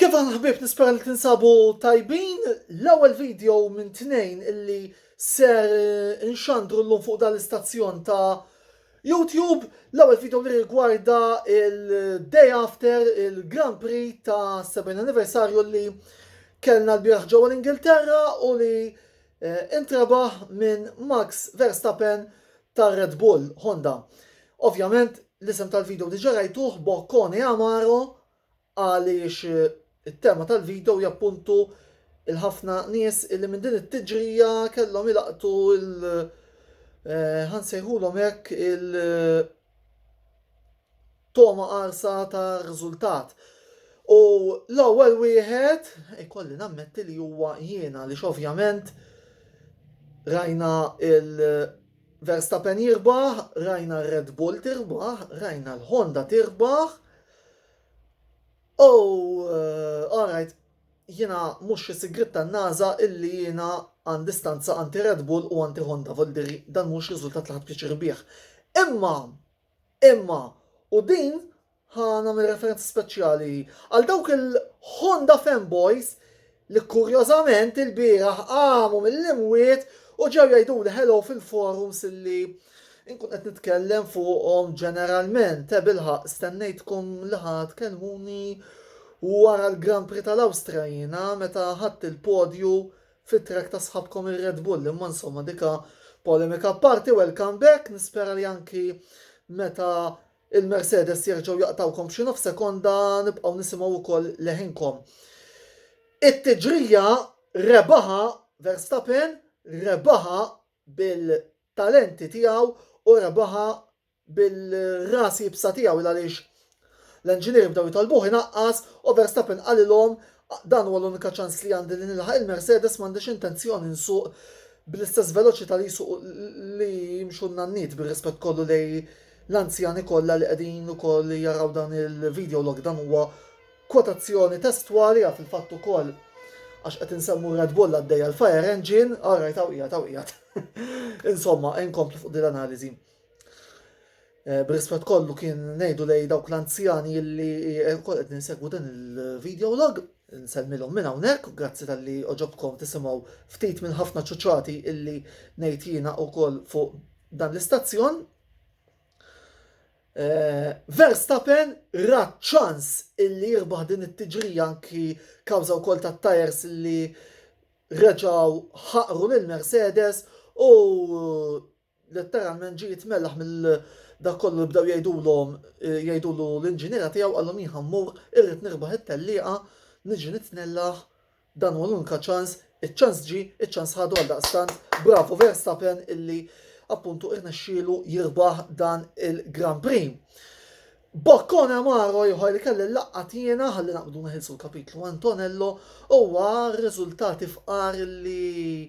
Kif ħbib nispera li tinsabu tajbin l-ewwel video minn tnejn illi ser nxandru l-lum fuq dal-istazzjon ta' YouTube. L-ewwel video li rigwarda il-day after il-Grand Prix ta' 7 anniversarju li kellna l-biraħ ġewwa l-Ingilterra u li intrabaħ minn Max Verstappen ta' Red Bull Honda. Ovvjament l-isem tal-video diġà rajtuh Boccone Amaro għaliex il-tema tal-video jappuntu il-ħafna nies illi minn din it-tiġrija kellhom ilaqtu ħansejħulhom hekk il-toma qarsa ta' riżultat. U l-ewwel wieħed ikolli nammetti li huwa jiena għaliex ovvjament rajna il-Verstappen jirbaħ, rajna Red Bull tirbaħ, rajna l-Honda tirbaħ. Alright, jiena mux sigrit tan-NASA illi jiena għan distanza anti Red Bull u anti Honda, voldiri dan mux riżultat li ħad pjaċir bih. Imma, u din ħana minn referenza speċjali għal dawk il-Honda fanboys li kurjożament il-biraħ għamu mill-imwiet u ġew jgħidu li hello fil-forums illi inkun qed nitkellem fuqhom ġeneralment, bilħaq stennejtkom li tkellmuni wara l-Grand Prix tal-Awstra jiena meta ħadd il-podju fit-trek ta' sħabkom ir-Red Bull, imma insomma dika polemika parti, welcome back, nispera li anki meta il-Mercedes jerġgħu jaqtawkom xi nofs sekonda nibqgħu nisimgħu wkoll leħinkom. It-tiġrija rebaħa Verstappen, rebaħa bil-talenti tiegħu u rebaħa bil-rasi jibsa tiegħu għaliex l-inġinieri bdew jitolbuh inaqqas u Verstappen qalilhom dan huwa l-unika ċans li għandi li nilħaq il-Mercedes m'għandix intenzjoni nsuq bl-istess veloċità li jsuq li jimxu n-nannit bir-rispett kollu lej l-anzjani kollha li qegħdin ukoll jaraw dan il-video log. Dan huwa kwotazzjoni testwali għaf il-fatt ukoll għax qed insemmu Red Bull għaddejja l-fire engine, alright tawqijat. Insomma, inkomplu fuq din l-analiżi. B'rispett kollu kien ngħidu lej dawk l-anzjani illi wkoll qed ninsegwu dan il-video log, nsellmilhom minn hawnhekk, grazzi tal-li oġobkom tisimgħu ftit minn ħafna ċuċċati illi ngħid jiena wkoll fuq dan l-istazzjon. Verstappen rat ċans illi jirbaħ din it-tiġrija anki kawża wkoll tat-tires illi reġgħu ħaqru lil Mercedes u letteralment ġie jitmellaħ mill dak kollu li bdew jgħidulu l-inġiniera tiegħu qallhom jien ħammur irrid nirbaħ it-tellieqa niġi nitnellaħ dan huwa l-unika ċans, iċ-ċans iċ-ċans ħadu għal daqstant bravo Verstappen illi appuntu irnexxielu jirbaħ dan il-Grand Prix. Boccone Amaro jħor li kelli l-laqqa tiena ħalli naqbdu neħilsu l-kapitlu Antonello huwa riżultati fqar li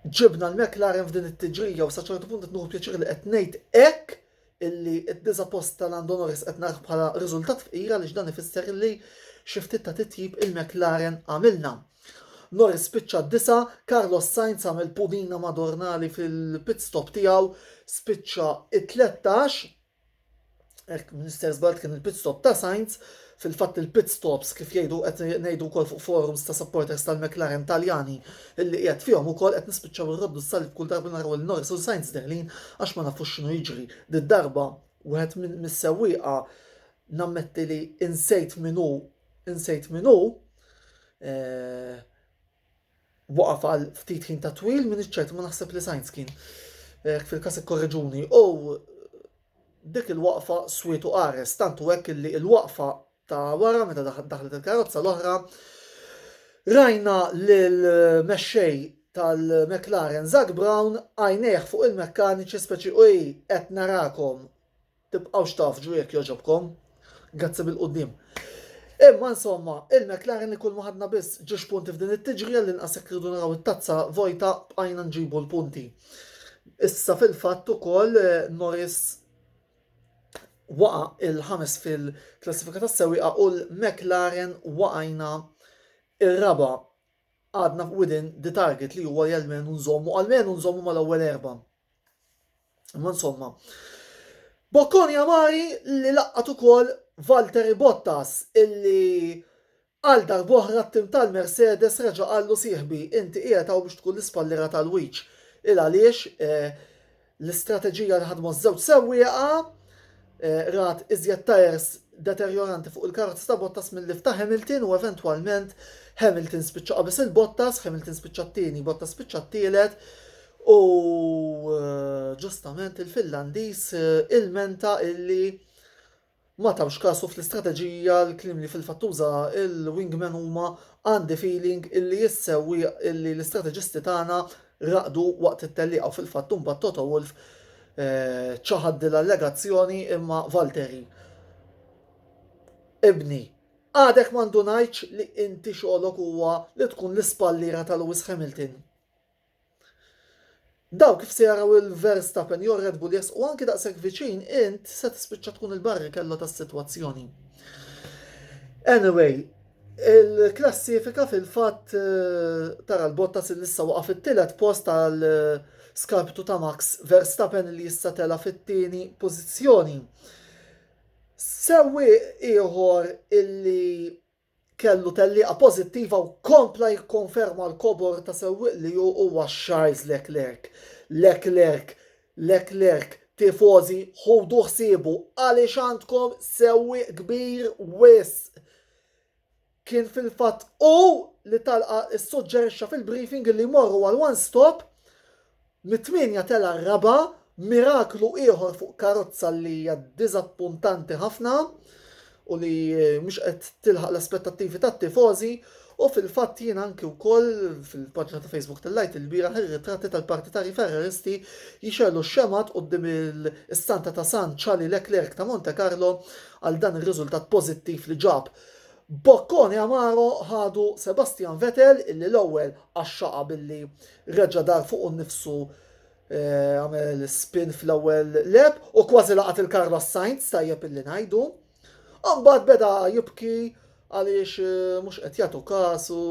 ġibna l-McLaren f'din it-tiġrija u sa ċertu punt qed nieħu pjaċir li qed ngħid hekk illi d-diżappost tal-Lando Norris qed naraħ bħala riżultat fqira li dan ifisser li xi ftit ta' titjib il-McLaren għamilna. Norris spiċċa d-9, Carlos Sainz għamel pudina madornali fil-pit stop tiegħu, spiċċa it-13. Minister żbalt kien il-pit stop ta' Sainz, fil-fatt il-pit stops kif jgħidu qed ngħidu wkoll fuq forums ta' supporters tal-McLaren Taljani illi qiegħed fihom ukoll qed nispiċċaw irroddu s-salib kull darba naraw il-Norris u Sainz derlin għax ma nafux x'inhu jiġri. Did-darba wieħed mis-sewwieqa nammetti li insejt minnu waqaf għal ftit ħin ta' twil minn iċ-ċert ma naħseb li Sainz kien fil-każ ikkorreġuni u dik il-waqfa swietu qares tantu hekk illi il-waqfa ta' wara meta daħlet il-karozza l-oħra rajna lil-mexxej tal-McLaren Zak Brown għajnejh fuq il-mekkaniċi speċi qed narakom tibqgħux tafġu jekk jogħġobkom grazzi bil-qudiem. Imma insomma, il-McLaren li kull ma ħadna biss ġiex punti f'din it-tiġrija li nqas jekk irridu naraw it-tazza vojta bqajna nġibu l-punti. Issa fil-fatt ukoll Norris waqa' il-ħames fil-klassifika tas-sewwieqa u l-McLaren waqajna ir-raba' għadna within the target li huwa almenu nżommu mal-ewwel erba'. Imma insomma, Boccone Amaro li laqqat ukoll Valtteri Bottas illi għal darboħra t-tim tal-Mercedes reġa għallu siħbi inti qiegħed biex tkun l-ispallira tal-wiċ. Għaliex l-istrateġija li ħadmu żewġ sewwieqa rat iżjed tires deterioranti fuq il-karozza ta' Bottas mill-lif ta' Hamilton u eventwalment Hamilton spiċċa qabis il-Bottas, Hamilton spiċċa t-tieni, Bottas spiċċa t-tielet u ġustament il-Finlandis il-menta illi ma tawx kasu fl-istrateġija l-klim li fil-fattuża il-wingman huma għandi feeling illi jissewwi illi l-istrateġisti tagħna raqdu waqt it-telliqa fil-fattum bat Toto Wolff ċaħad l-allegazzjoni imma Valtteri. Ibni, għadek mandu ngħidx li inti xogħolok huwa li tkun l-ispallira ta' Lewis Hamilton. Daw kif se jaraw il-Verstappen jew Red Bull u anki daqshekk viċin int se tispiċċa tkun il-barri kellu tas-sitwazzjoni. Anyway, il-klassifika fil-fatt tara l-Bottas li issa waqa' fit-tielet post tal-skarpitu ta' Max Verstappen li issa tela fit-tieni pożizzjoni. Sewwi ieħor illi kellu telliqa pożittiva u kompla jikkonferma l-kobor ta' sewwieq li huwa Charles Leclerc. Leclerc tifożi ħodu ħsiebu għaliex għandkom sewwieq kbir wis. Kien fil-fatt li talqa issuġġerixxa fil-briefing li morru għal one stop mit-8 tela raba miraklu ieħor fuq karozza li hija diżappuntanti ħafna u li mhux qed tilħaq l-aspettattivi tat-tifożi u fil-fatt jien anke wkoll fil-paġna ta' Facebook tal-lajt il-bira ir-ritratti tal-partitari ferraristi jixellu x-xemat quddiem il-istanta ta' San Charlie Leclerc ta' Monte Carlo għal dan ir-riżultat pożittiv li ġab. Boccone Amaro ħadu Sebastian Vettel illi l-ewwel għaxxaqa billi reġa' dar fuq innifsu għamel spin fl-ewwel leb u kważi laqat il-Carlos Sainz tajjeb illi ngħidu. Mbagħad beda jibki għaliex mhux qed jagħtu kasu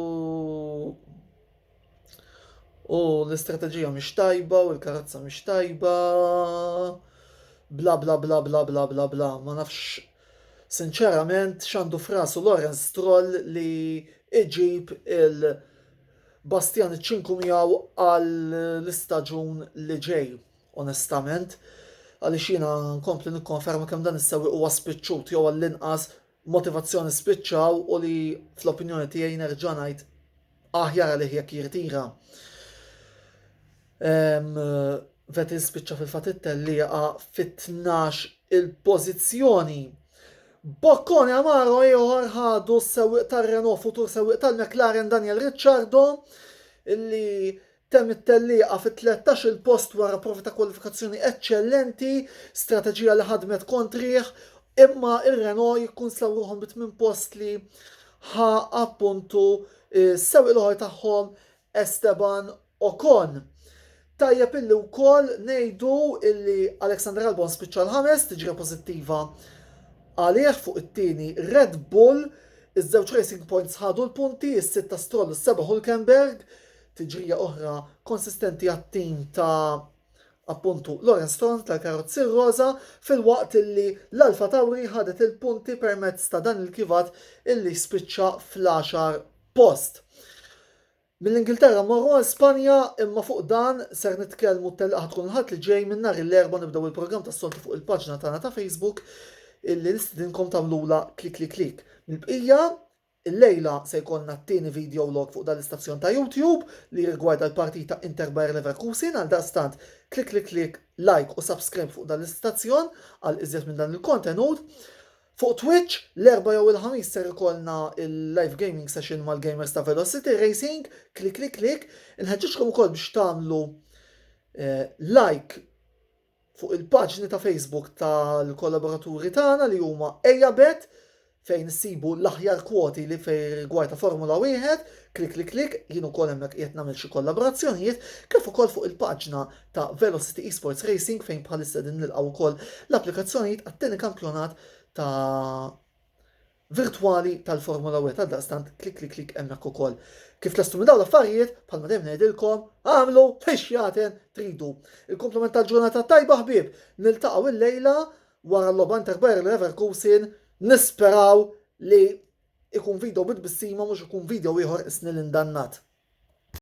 u l-istrateġija mhix tajba u l-karozza mhix tajba bla bla bla bla bla bla bla ma nafx sinċerament x'għandu f'rasu Lawrence Stroll li iġib il-Bastian 500 għall-istaġun li ġej, onestament. Għaliex jiena nkompli nikkonferma kemm dan is-sewwieq huwa spiċċut jew għall-inqas motivazzjoni spiċċaw u li fl-opinjoni tiegħi nerġa' ngħid aħjar għalih jekk jirtira. Vettel spiċċa fil-fatt it-tellieqa fit-12 il-pożizzjoni. Boccone Amaro ieħor ħadu s-sewwieq tar-Renault futur sewwieq tal-McLaren Daniel Ricciardo illi temm it-tellieqa fit-13 il-post wara provi ta' kwalifikazzjoni eċċellenti, strateġija li ħadmet kontrih, imma ir-Renault jkun slawruhom bit-8 post li ħa appuntu sewwieq l-ieħor tagħhom Esteban Ocon. Tajjeb illi wkoll ngħidu illi Alexander Albon spiċċa l-ħames tiġri pożittiva għalih fuq it-tieni Red Bull, iż-żewġ Racing Points ħadu l-punti, is-6 Stroll, is-7 Hülkenberg, tiġrija oħra konsistenti għat-tim ta' appuntu Lawrence Stroll tal-karozzi rosa fil-waqt illi l-Alfa Tauri ħadet il-punti permezz ta' dan il-kivat illi spiċċa fl-10 post. Mill-Ingilterra morru għal Spanja imma fuq dan ser nitkellmu telqa tkun ħadd li ġej minn nhar l-erba' nibdew il-programm tas-soltu fuq il-paġna tagħna ta' Facebook illi nistidinkom tagħmlula klik. Mill-bqija il-lejla se jkollna t-tieni video log fuq dal-istazzjon ta' YouTube li rigwarda l-partita Inter Bayer Leverkusen għal daqstant klik, like u subscribe fuq dal-istazzjon għal iżjed minn dan il-kontenut. Fuq Twitch l-erba' jew il-ħamis ser ikollna il-live gaming session mal-gamers ta' Velocity Racing, klik. Inħeġġiġkom ukoll biex tagħmlu like fuq il-paġni ta' Facebook tal-kollaboraturi tagħna li huma Ejjabet fejn issibu l-aħjar kwoti li fejn rigward ta' Formula 1, klik, jien ukoll hemmhekk qiegħed nagħmel xi kollaborazzjonijiet, kif ukoll fuq il-paġna ta' Velocity Esports Racing fejn bħalissa din nilqgħu wkoll l-applikazzjonijiet għat-tieni kampjonat ta' virtwali tal-Formula 1 għal-daqstant klik hemmhekk ukoll. Kif lestu minn dawn l-affarijiet, bħalma dejjem ngħidilkom, għamlu fix-xjaten tridu. Il-komplement tal-ġurnata tajba ħbieb, niltaqgħu il-lejla wara l-logħba Inter Bayer Leverkusen nisperaw li ikun video bid-bissima mhux ikun video ieħor isni l-indannat.